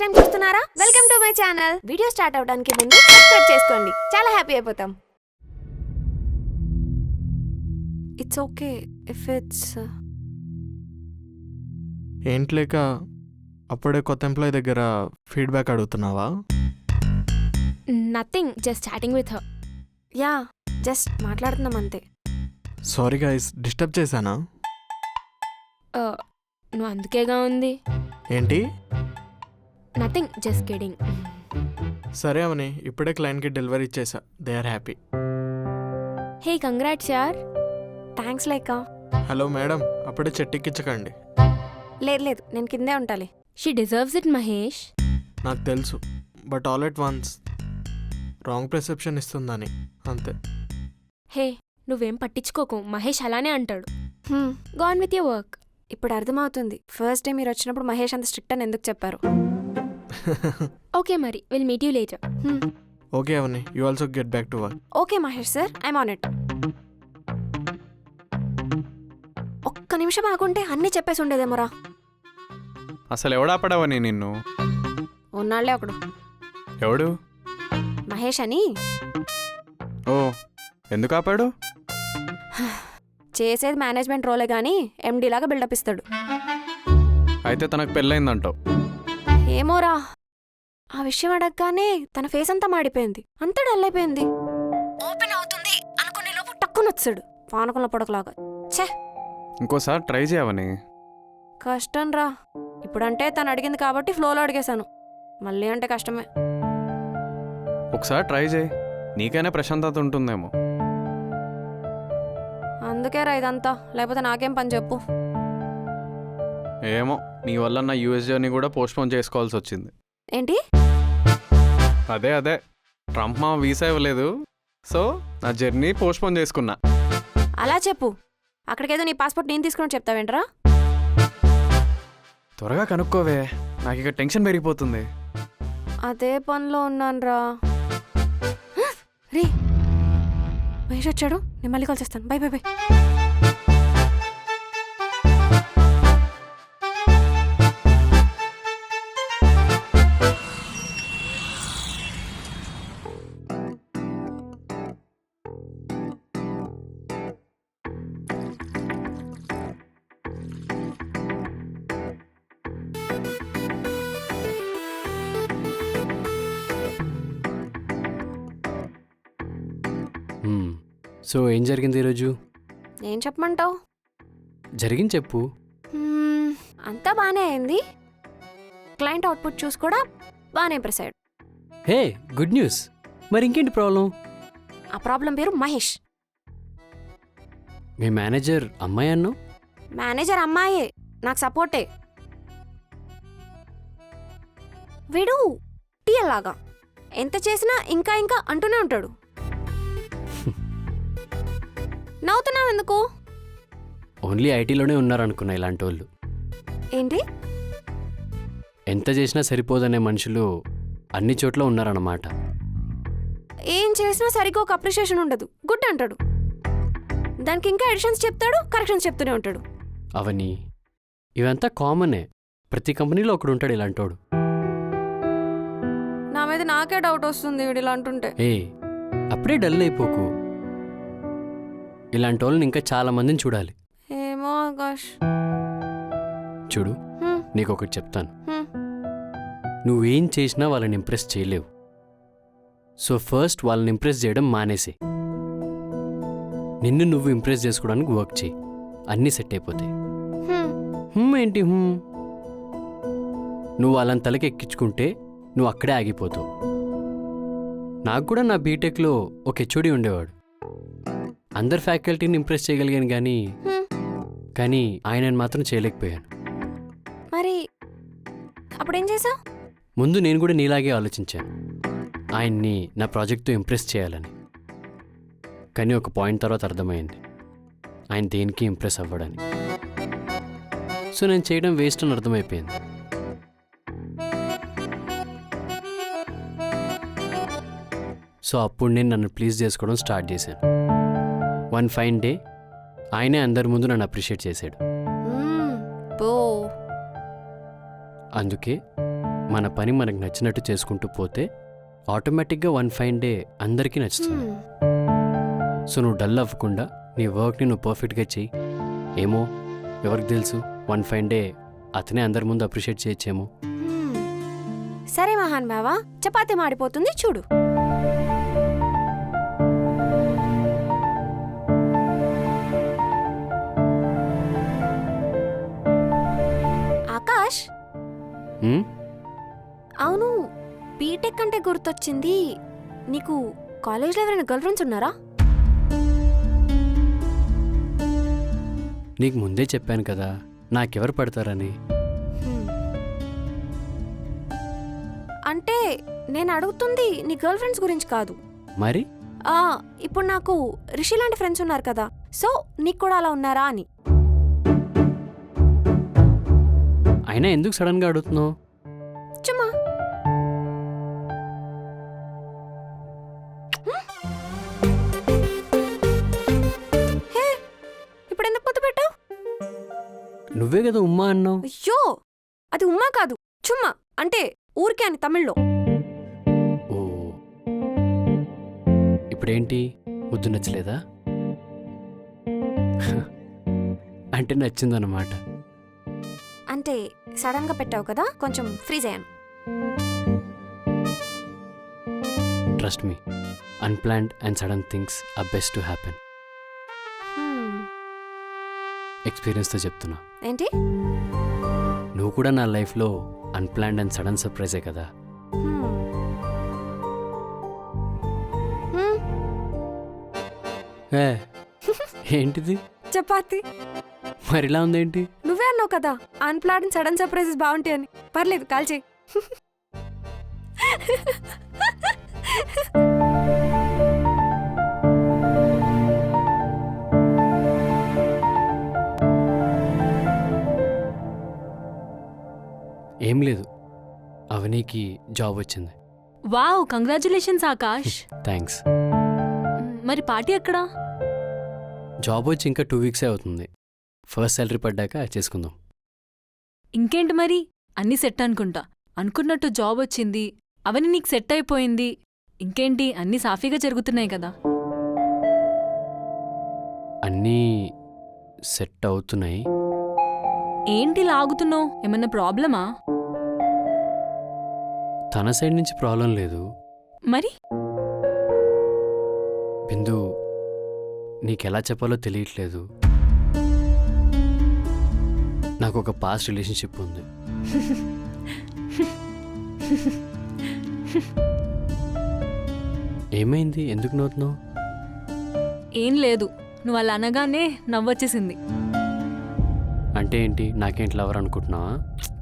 First time చూస్తున్నారా? Welcome to my channel. Video start అవడానికి ముందు సబ్స్క్రైబ్ చేసుకోండి, చాలా హ్యాపీ అయిపోతాం. ఇట్స్ ఓకే ఇఫ్ ఇట్స్ ఏంటి లేక అప్పుడే కొత్త ఎంప్లాయీ దగ్గర ఫీడ్బ్యాక్ అడుగుతున్నావా? Nothing, just chatting with her. Yeah, just మాట్లాడుతున్నాం అంతే. సారీ గైస్, డిస్టర్బ్ చేశానా? నువ్వు అందుకేగా ఉంది. ఏంటి? Nothing, just kidding. సరే అవని, ఇప్పుడే క్లయింట్కి డెలివరీ ఇచ్చేసా. They are happy. Hey, congrats యార్. థ్యాంక్స్ లేక. హలో మేడం, అప్పుడే చెట్టెక్కించకండి. లేదు లేదు, నేను కిందే ఉంటాలి. She deserves it Mahesh. నాకు తెలుసు, but all at once wrong perception ఇస్తుందని అంతే. హే, నువ్వేం పట్టించుకోకు, మహేష్ అలానే అంటాడు. Gone with your work. ఇప్పుడు అర్థమవుతుంది ఫస్ట్ డే మీరు వచ్చినప్పుడు మహేష్ అంత స్ట్రిక్ట్ అని ఎందుకు చెప్పారు. ఓకే మరి, will meet you later. Okay Avani, you also get back to work. Okay Mahesh sir, I'm on it. ఒక్క నిమిషం ఆగుంటే అన్నీ చెప్పేసి ఉండేదేమోరా. అసలు ఎవడాపడవని నిన్ను? ఉన్నాళ్లే ఒకడు, ఎవడు? మహేష్ అని. ఓ, ఎందుకు ఆపాడు? చేసేది మేనేజ్మెంట్ రోలే గానీ ఎండీ లాగా బిల్డప్ ఇస్తాడు. అయితే తనకు పెళ్ళైందంటావు. ఏమోరా, ఆ విషయం అడగగానే తన ఫేస్ అంతా మాడిపోయింది, అంతా డల్ అయిపోయింది. ఓపెన్ అవుతుంది అనుకునే లోపు టక్కున వచ్చాడు, పానకంలో పొడకలాగా. ఛే, ఇంకోసారి ట్రై చేయవని. కష్టం రా. ఇప్పుడంటే తను అడిగింది కాబట్టి ఫ్లోలో అడిగేశాను, మళ్ళీ అంటే కష్టమే. ఒకసారి ట్రై చేయి, నీకైనా ప్రశాంతత ఉంటుందేమో. అందుకే రా ఇదంతా, లేకపోతే నాకేం పని చెప్పు. ఏమో, నీ వల్ల నా యూఎస్ జర్నీ కూడా పోస్ట్పోన్ చేసుకోవాల్సి వచ్చింది. ఏంటి? అదే ట్రంప్ మా వీసా ఇవ్వలేదు, సో నా జర్నీ పోస్ట్పోన్ చేసుకున్నా. అలా చెప్పు, అక్కడికేదో నీ పాస్పోర్ట్ నేను తీసుకుని చెప్తావేంట్రా? త్వరగా కనుక్కోవే, నాకు ఇక టెన్షన్ పెరిగిపోతుంది. అదే పనిలో ఉన్నాను రా. రే, మహేష్ వచ్చాడు, నేను మళ్ళీ కాల్ చేస్తాను. By by by. సో ఏం జరిగింది ఈరోజు? ఏం చెప్పమంటావు? జరిగింది చెప్పు. అంతా బాగానే అయింది. క్లయింట్ అవుట్పుట్ చూసి కూడా బాగానే ఇంప్రెస్ అయ్యాడు. హే, గుడ్ న్యూస్. మరి ఇంకేంటి ప్రాబ్లం? ఆ ప్రాబ్లం పేరు మహేష్. మీ మేనేజర్ అమ్మాయి అన్నావు? మేనేజర్ అమ్మాయే, నాకు సపోర్టే. వీడు టీఎల్ లాగా ఎంత చేసినా ఇంకా ఇంకా అంటూనే ఉంటాడు. నవ్వుతున్నావు ఎందుకు? ఓన్లీ ఐటీలోనే ఉన్నారనుకున్నా ఇలాంటి వాళ్ళు. ఏంటి? ఎంత చేసినా సరిపోదనే మనుషులు అన్ని చోట్ల ఉన్నారన్నమాట. ఏం చేసినా సరిగ్గా ఒక అప్రిషియేషన్ ఉండదు, గుడ్ అంటాడు. దానికి ఇంకా ఎడిషన్స్ చెప్తాడు, కరెక్షన్స్ చెప్తూనే ఉంటాడు. అవని, ఇవంతా కామనే. ప్రతి కంపెనీలో ఒకడు ఉంటాడు ఇలాంటోడు. నా మీద నాకే డౌట్ వస్తుంది వీడు ఇలా అంటుంటే. ఏ, అప్పుడే డల్ అయిపోకు. ఇలాంటి వాళ్ళని ఇంకా చాలా మందిని చూడాలి. ఏమో ఆకాష్. చూడు, నీకొకటి చెప్తాను. నువ్వేం చేసినా వాళ్ళని ఇంప్రెస్ చేయలేవు. సో ఫస్ట్ వాళ్ళని ఇంప్రెస్ చేయడం మానేసే. నిన్ను నువ్వు ఇంప్రెస్ చేసుకోవడానికి వర్క్ చేయి, అన్నీ సెట్ అయిపోతాయి. ఏంటి నువ్వు వాళ్ళని తలకి ఎక్కించుకుంటే నువ్వు అక్కడే ఆగిపోతావు. నాకు కూడా నా బీటెక్లో ఒక హెచ్ఓడి ఉండేవాడు. అందరు ఫ్యాకల్టీని ఇంప్రెస్ చేయగలిగాను కానీ ఆయనని మాత్రం చేయలేకపోయాను. మరి అప్పుడేం చేసావు? ముందు నేను కూడా నీలాగే ఆలోచించాను, ఆయన్ని నా ప్రాజెక్ట్తో ఇంప్రెస్ చేయాలని. కానీ ఒక పాయింట్ తర్వాత అర్థమైంది ఆయన దేనికి ఇంప్రెస్ అవ్వడానికి. సో నేను చేయడం వేస్ట్ అని అర్థమైపోయింది. సో అప్పుడు నేను నన్ను ప్లీజ్ చేసుకోవడం స్టార్ట్ చేశాను. వన్ ఫైన్ డే ఆయనే అందరి ముందు నన్ను అప్రిషియేట్ చేశాడు. అందుకే మన పని మనకు నచ్చినట్టు చేసుకుంటూ పోతే ఆటోమేటిక్గా వన్ ఫైన్ డే అందరికీ నచ్చుతుంది. సో నువ్వు డల్ అవ్వకుండా నీ వర్క్ని నువ్వు పర్ఫెక్ట్గా చెయ్యి. ఏమో ఎవరికి తెలుసు, వన్ ఫైన్ డే అతనే అందరి ముందు అప్రిషియేట్ చేయొచ్చేమో. సరే మహాన్ బావా, చపాతీ మాడిపోతుంది చూడు. ఆకాష్, హ్మ్? అవును, బీటెక్ అంటే గుర్తొచ్చింది. నీకు కాలేజ్లో ఎవరైనా గర్ల్ ఫ్రెండ్స్ ఉన్నారా? నీకు ముందే చెప్పాను కదా నాకెవరు పడతారని. అంటే నేను అడుగుతుంది నీ గర్ల్ ఫ్రెండ్స్ గురించి కాదు. మరి ఇప్పుడు నాకు రిషి లాంటి ఫ్రెండ్స్ ఉన్నారు కదా, సో నీకు కూడా అలా ఉన్నారా అని. అయినా ఎందుకు సడన్గా అడుగుతున్నావు? చుమ్మా. హే, ఇప్పుడు ఎందుకు ముద్దు పెట్టావు? నువ్వే కదా ఉమ్మా అన్నావు. అయ్యో, అది ఉమ్మా కాదు, చుమ్మా అంటే ఊరికే అని తమిళ్లో. ఓ, ఇప్పుడేంటి ముద్దు నచ్చలేదా? అంటే నచ్చిందన్నమాట. అంటే సడన్ గా పెట్టావు కదా, కొంచెం ఫ్రీజ్ అయ్యాను. Trust me, unplanned and sudden things are best to happen. ఎక్స్పీరియన్స్తో చెప్తున్నా. ఏంటి? నువ్వు కూడా నా లైఫ్లో అన్ప్లాన్డ్ అండ్ సడన్ సర్ప్రైజే కదా. ఏ, ఏంటిది? చపాతి. మరిలా ఉందేంటి? నువ్వే అన్నావు కదా అన్ప్లాన్డ్ అండ్ సడన్ సర్ప్రైజెస్ బాగుంటాయి అని. పర్లేదు, కాల్చేయి. ఏం లేదు, అవనీకి జాబ్ వచ్చింది. Wow, congratulations Akash. థ్యాంక్స్. మరి పార్టీ ఎక్కడా? జాబ్ వచ్చి ఇంకా 2 వీక్సే అవుతుంది. ఫస్ట్ శాలరీ పడ్డాక చేసుకుందాం. ఇంకేంటి మరి, అన్నీ సెట్ అనుకుంటా. అనుకున్నట్టు జాబ్ వచ్చింది, అవన్నీ నీకు సెట్ అయిపోయింది. ఇంకేంటి, అన్నీ సాఫీగా జరుగుతున్నాయి కదా. అన్నీ సెట్ అవుతున్నాయి. ఏంటి లాగుతున్నావు? ఏమన్నా ప్రాబ్లమా? తన సైడ్ నుంచి ప్రాబ్లం లేదు. మరి బిందు, నీకెలా చెప్పాలో తెలియట్లేదు. నాకు ఒక పాస్ట్ రిలేషన్షిప్ ఉంది. ఏమైంది, ఎందుకు నవ్వుతున్నావు? ఏం లేదు, నువ్వు అలా అనగానే నవ్వొచ్చేసింది. అంటే ఏంటి, నాకేంటి లవర్ అనుకుంటున్నావా?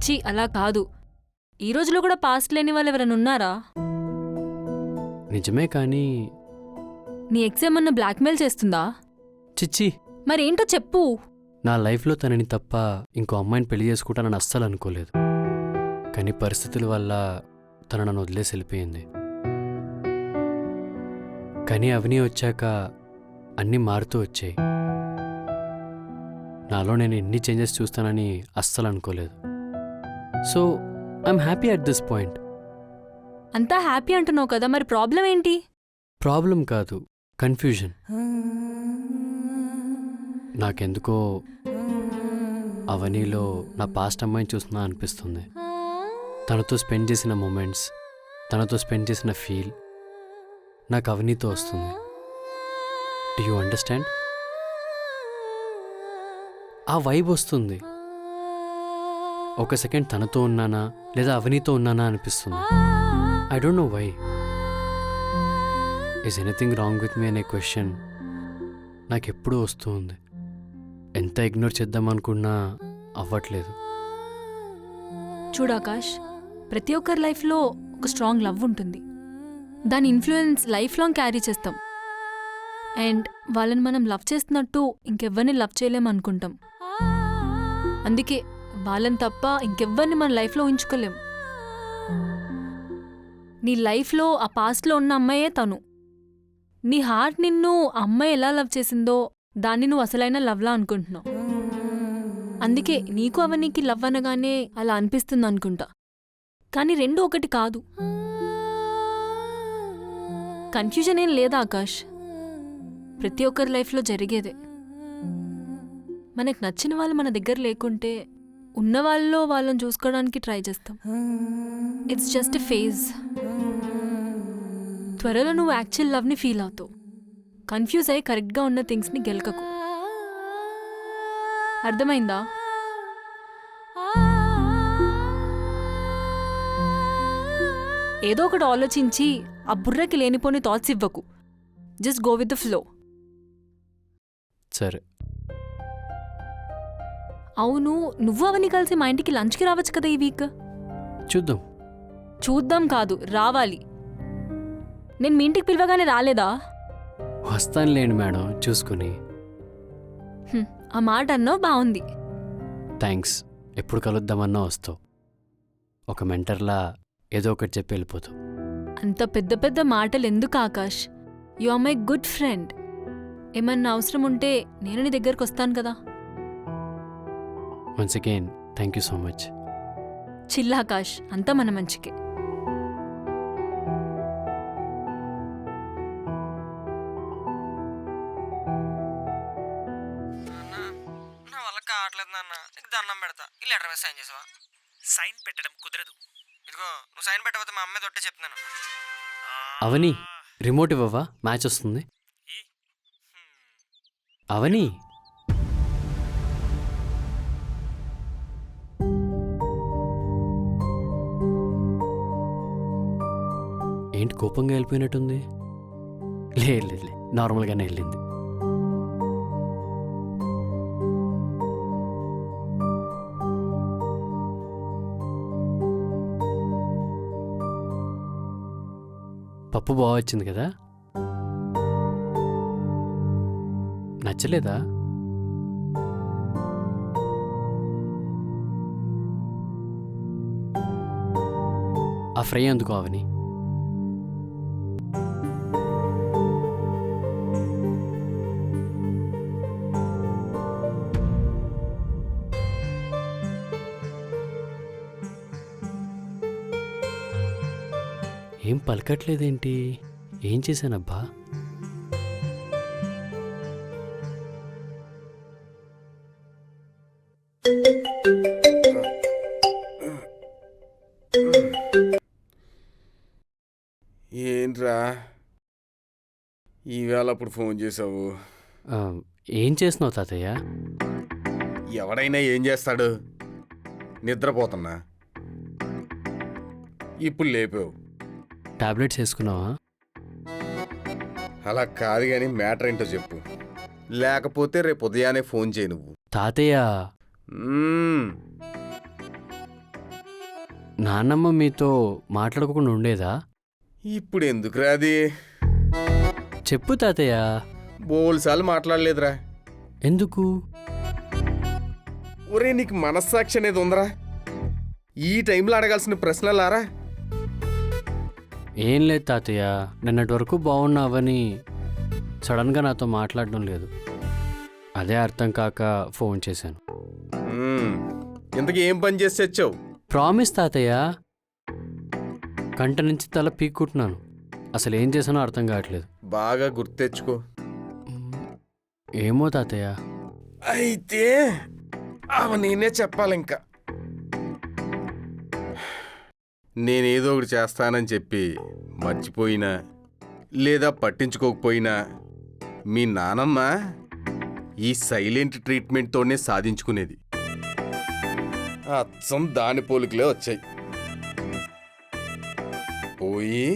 ఛీ, అలా కాదు. ఈ రోజులో కూడా పాస్ట్ లేని వాళ్ళు ఎవరైనా ఉన్నారా? నిజమే, కానీ నీ ఎక్స్ ఏమన్నా బ్లాక్మెయిల్ చేస్తుందా? చిచ్చి, మరేంటో చెప్పు. నా లైఫ్లో తనని తప్ప ఇంకో అమ్మాయిని పెళ్లి చేసుకుంటానని అస్సలు అనుకోలేదు. కానీ పరిస్థితుల వల్ల తను నన్ను వదిలేసి వెళ్ళిపోయింది. కానీ అవని వచ్చాక అన్నీ మారుతూ వచ్చాయి. నాలో నేను ఎన్ని చేంజెస్ చూస్తానని అస్సలు అనుకోలేదు. So I'm happy at this point. అంతా హ్యాపీ అంటున్నావు కదా, మరి ప్రాబ్లం ఏంటి? ప్రాబ్లం కాదు, కన్ఫ్యూజన్. నాకెందుకో అవనీలో నా పాస్ట్ అమ్మాయిని చూస్తున్నా అనిపిస్తుంది. తనతో స్పెండ్ చేసిన మూమెంట్స్, తనతో స్పెండ్ చేసిన ఫీల్ నాకు అవనీతో వస్తుంది. Do you understand? ఆ వైబ్ వస్తుంది. ఒక సెకండ్ తనతో ఉన్నానా లేదా అవనీతో ఉన్నానా అనిపిస్తుంది. I don't know why. Is anything wrong with me అనే క్వశ్చన్ నాకెప్పుడూ వస్తూ ఉంది. ఎంత ఇగ్నోర్ చేద్దామనుకున్నా అవ్వట్లేదు. చూడాకాష్, ప్రతి ఒక్కరి లైఫ్లో ఒక స్ట్రాంగ్ లవ్ ఉంటుంది. దాని ఇన్ఫ్లుయెన్స్ లైఫ్ లాంగ్ క్యారీ చేస్తాం. అండ్ వాళ్ళని మనం లవ్ చేస్తున్నట్టు ఇంకెవ్వరిని లవ్ చేయలేమనుకుంటాం. అందుకే వాళ్ళని తప్ప ఇంకెవ్వరిని మన లైఫ్లో ఉంచుకోలేం. నీ లైఫ్లో ఆ పాస్ట్లో ఉన్న అమ్మాయే తను. నీ హార్ట్ నిన్ను ఆ అమ్మాయి ఎలా లవ్ చేసిందో దాన్ని నువ్వు అసలైన లవ్లా అనుకుంటున్నావు. అందుకే నీకు అవనీకి లవ్ అనగానే అలా అనిపిస్తుంది అనుకుంటా. కానీ రెండు ఒకటి కాదు. కన్ఫ్యూజన్ ఏం లేదా ఆకాష్, ప్రతి ఒక్కరి లైఫ్లో జరిగేదే. మనకు నచ్చిన వాళ్ళు మన దగ్గర లేకుంటే ఉన్న వాళ్ళలో వాళ్ళని చూసుకోవడానికి ట్రై చేస్తాం. It's just a phase. త్వరలో నువ్వు యాక్చువల్ లవ్ని ఫీల్ అవుతావు. కన్ఫ్యూజ్ అయ్యి కరెక్ట్గా ఉన్న థింగ్స్ని గెలకకు. అర్థమైందా? ఏదో ఒకటి ఆలోచించి ఆ బుర్రకి లేనిపోని థాట్స్ ఇవ్వకు. Just go with the flow. సరే. అవును, నువ్వు అవన్నీ కలిసి మా ఇంటికి లంచ్కి రావచ్చు కదా ఈ వీక్. చూద్దాం. చూద్దాం కాదు, రావాలి. నేను మీ ఇంటికి పిలవగానే రాలేదా? వస్తానులేండి మేడం, చూసుకుని. ఆ మాట అన్నావు, బాగుంది. థ్యాంక్స్. ఎప్పుడు కలుద్దామన్నా వస్తావు. ఒక మెంటర్లా ఏదో ఒకటి చెప్పి వెళ్ళిపోతావు. అంత పెద్ద పెద్ద మాటలు ఎందుకు Akash? You are my good friend. ఏమన్నా అవసరం ఉంటే నేను నీ దగ్గరకు వస్తాను కదా. Once again thank you so much. Chill Akash, అంతా మన మంచికే. నా వల్ల కావట్లేదు నాన్న, నీకు దండం పెడతా. ఈ లెటర్ మీద సైన్ చేసావా? సైన్ పెట్టడం కుదరదు. ఇదిగో నువ్వు సైన్ పెట్టకపోతే మా అమ్మాయి తొట్టే చెప్తున్నాను. అవని, రిమోట్ ఇవ్వవా? మ్యాచ్ వస్తుంది. అవని, ఏంటి కోపంగా వెళ్ళిపోయినట్టుంది? లేదు, నార్మల్గానే వెళ్ళింది. పప్పు బాగా వచ్చింది కదా? నచ్చలేదా? ఆ ఫ్రై ఎందుకు అవని? ఏం పలకట్లేదేంటి? ఏం చేశానబ్బా? ఏంట్రా ఈవేళ అప్పుడు ఫోన్ చేసావు? ఏం చేస్తున్నావు తాతయ్య? ఎవడైనా ఏం చేస్తాడు? నిద్రపోతున్నా, ఇప్పుడు లేపావు. టాబ్లెట్స్ వేసుకున్నావా? అలా కాదు కానీ మ్యాటర్ ఏంటో చెప్పు, లేకపోతే రేపు ఉదయాన్నే ఫోన్ చేయి నువ్వు. తాతయ్య, నాన్నమ్మ మీతో మాట్లాడుకోకుండా ఉండేదా? ఇప్పుడు ఎందుకురా అది? చెప్పు తాతయ్య. బోల్సార్లు మాట్లాడలేదురా. ఎందుకు? ఒరే, నీకు మనస్సాక్షి అనేది ఉందరా? ఈ టైంలో అడగాల్సిన ప్రశ్నలారా? ఏం లేదు తాతయ్య, నిన్నటి వరకు బాగున్నావని సడన్గా నాతో మాట్లాడడం లేదు. అదే అర్థం కాక ఫోన్ చేశాను. ఇంతకీ ఏం పని చేసి తెచ్చావు? ప్రామిస్ తాతయ్య, కంట నుంచి తల పీక్కుంటున్నాను. అసలు ఏం చేశానో అర్థం కావట్లేదు. బాగా గుర్తెచ్చుకో. ఏమో తాతయ్య. అయితే నేనే చెప్పాలి. ఇంకా నేనేదో ఒకటి చేస్తానని చెప్పి మర్చిపోయినా లేదా పట్టించుకోకపోయినా మీ నానమ్మ ఈ సైలెంట్ ట్రీట్మెంట్తోనే సాధించుకునేది. అచ్చం దాని పోలికలే వచ్చాయి. పోయి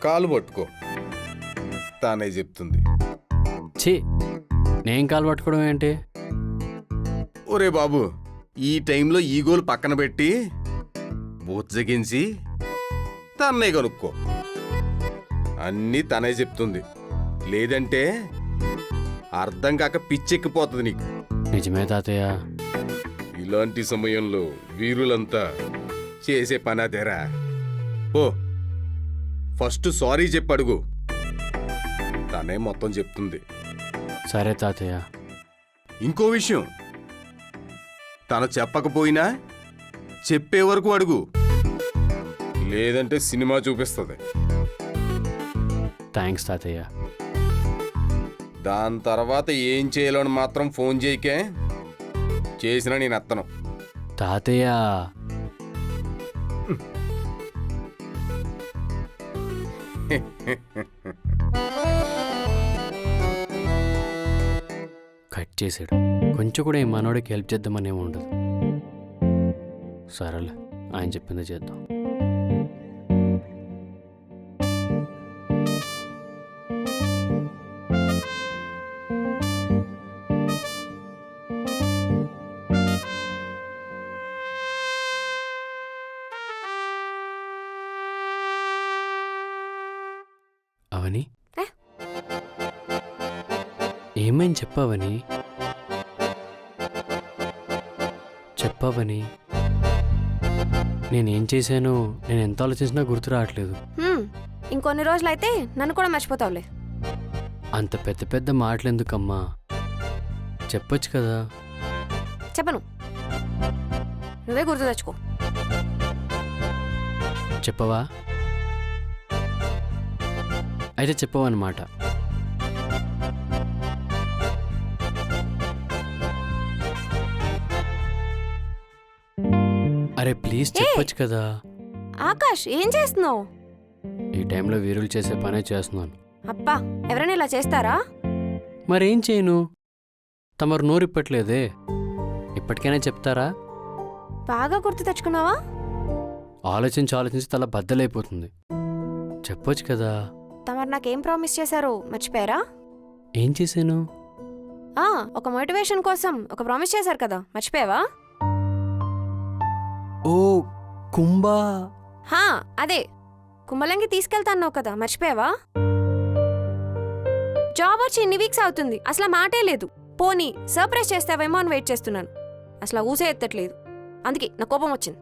కాలు పట్టుకో, తానే చెప్తుంది. ఛీ, నేను కాలు పట్టుకోవడం ఏంటి? ఒరే బాబు, ఈ టైంలో ఈగోలు పక్కన పెట్టి బూత్జగించి తన్నే కనుక్కో. అన్నీ తనే చెప్తుంది. లేదంటే అర్థం కాక పిచ్చెక్కిపోతుంది నీకు. నిజమే తాతయ్య. ఇలాంటి సమయంలో వీరులంతా చేసే పని అదేరా. ఓ, ఫస్ట్ సారీ చెప్పి అడుగు, తనే మొత్తం చెప్తుంది. సరే తాతయ్య. ఇంకో విషయం, తను చెప్పకపోయినా చెప్పే వరకు అడుగు. లేదంటే సినిమా చూపిస్తుంది. థ్యాంక్స్ తాతయ్య. దాని తర్వాత ఏం చేయాలని మాత్రం ఫోన్ చేయకే. చేసినా నేను ఎత్తను. తాతయ్య కట్ చేసాడు. కొంచెం కూడా ఈ మనోడికి హెల్ప్ చేద్దామని ఏమి ఉండదు. సరేలే, ఆయన చెప్పిందే చేద్దాం. అవని, ఏమైంది చెప్పావని? చెప్పావని, నేనేం చేశానో నేను ఎంత ఆలోచించినా గుర్తు రావట్లేదు. ఇంకొన్ని రోజులైతే నన్ను కూడా మర్చిపోతావులే. అంత పెద్ద పెద్ద మాటలు ఎందుకమ్మా? చెప్పొచ్చు కదా. చెప్పను, నువ్వే గుర్తు తెచ్చుకో. చెప్పవా? అయితే చెప్పవన్నమాట. అరే ప్లీజ్ చెప్పొచ్చు కదా. ఆకాష్, ఏం చేస్తున్నావు? ఈ టైంలో వీరులు చేసే పనే చేస్తున్నాను. అబ్బా, ఎవరైనా ఇలా చేస్తారా? మరేం చేయను? తమరు నోరిప్పట్లేదే. ఇప్పటికైనా చెప్తారా? బాగా గుర్తు తెచ్చుకున్నావా? ఆలోచించి తల బద్దలైపోతుంది. చెప్పొచ్చు కదా. తమరు నాకేం ప్రామిస్ చేశారో మర్చిపోయారా? ఏం చేశాను? ఒక మోటివేషన్ కోసం ఒక ప్రామిస్ చేశారు కదా, మర్చిపోయావా? ఓ కుంభా. అదే కుంభలంగి తీసుకెళ్తాన్నావు కదా, మర్చిపోయావా? జాబ్ వచ్చి ఇన్ని వీక్స్ అవుతుంది, అసలు మాటే లేదు. పోనీ సర్ప్రైజ్ చేస్తావేమో అని వెయిట్ చేస్తున్నాను. అసలు ఊసే ఎత్తట్లేదు. అందుకే నా కోపం వచ్చింది.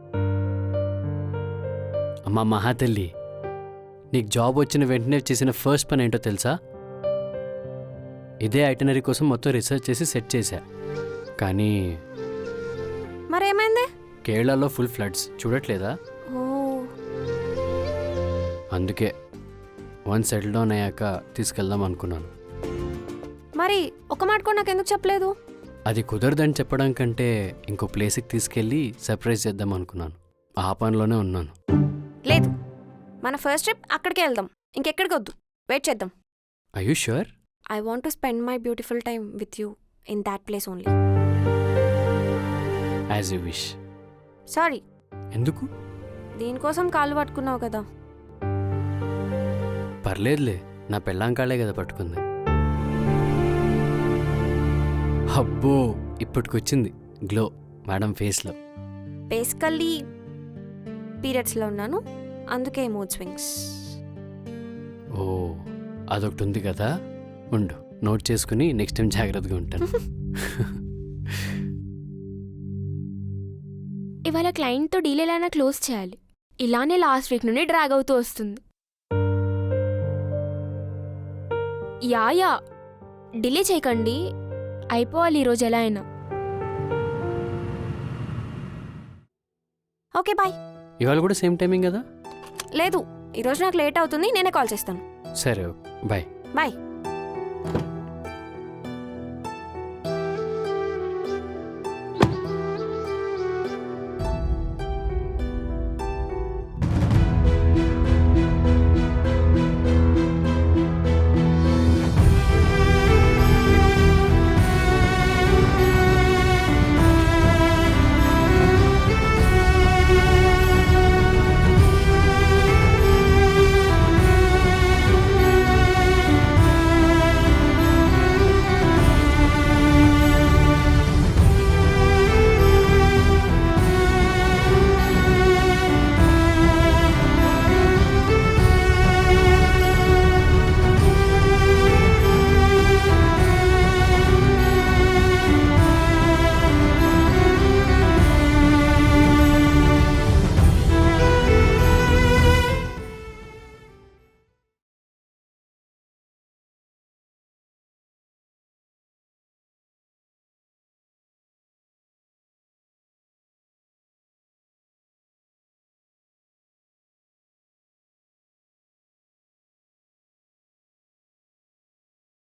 అమ్మా మహాతల్లి, నీకు జాబ్ వచ్చిన వెంటనే చేసిన ఫస్ట్ పని ఏంటో తెలుసా? ఇదే ఐటనరీ కోసం మొత్తం రీసెర్చ్ చేసి సెట్ చేశా. కానీ మరేమైంది? కేరళలో ఫుల్ ఫ్లడ్స్, చూడట్లేదా? అందుకే వన్స్ సెటిల్ డౌన్ అయ్యాక తీసుకెళ్దాం అనుకున్నాను. మరి ఒక మాట కూడా నాకెందుకు చెప్పలేదు? అది కుదరదని చెప్పడం కంటే ఇంకో ప్లేస్కి తీసుకెళ్ళి సర్ప్రైజ్ చేద్దాం అనుకున్నాను. ఆ పనిలోనే ఉన్నాను. లేదు, మన ఫస్ట్ ట్రిప్ అక్కడికే వెళ్దాం, ఇంకెక్కడికి వద్దు. వెయిట్ చేద్దాం. I you sure? I want to spend my beautiful time with you in that place only. As you wish. Sorry. ఎందుకు? దీనికోసం కాళ్ళు పట్టుకున్నావు కదా. పర్లేదులే, నా పెళ్ళాం కాళ్ళే కదా పట్టుకుంది. అబ్బో, ఇప్పటికొచ్చింది గ్లో మేడం ఫేస్లో. బేసికల్లీ పీరియడ్స్లో ఉన్నాను, అందుకే మూడ్ స్వింగ్స్. ఓ, అదొకటి ఉంది కదా. ఉండు, నోట్ చేసుకుని నెక్స్ట్ టైం జాగ్రత్తగా ఉంటాను. ఇవాళ క్లయింట్తో డీల్ ఎలా క్లోజ్ చేయాలి. ఇలానే లాస్ట్ వీక్ నుండి డ్రాగ్ అవుతూ వస్తుంది. యా డిలే చేయకండి, అయిపోవాలి ఈరోజు ఎలా అయినా. Okay bye. ఇవాళ కూడా సేమ్ టైమింగ్ కదా? లేదు, ఈరోజు నాకు లేట్ అవుతుంది, నేనే కాల్ చేస్తాను. సరే, బాయ్. బాయ్.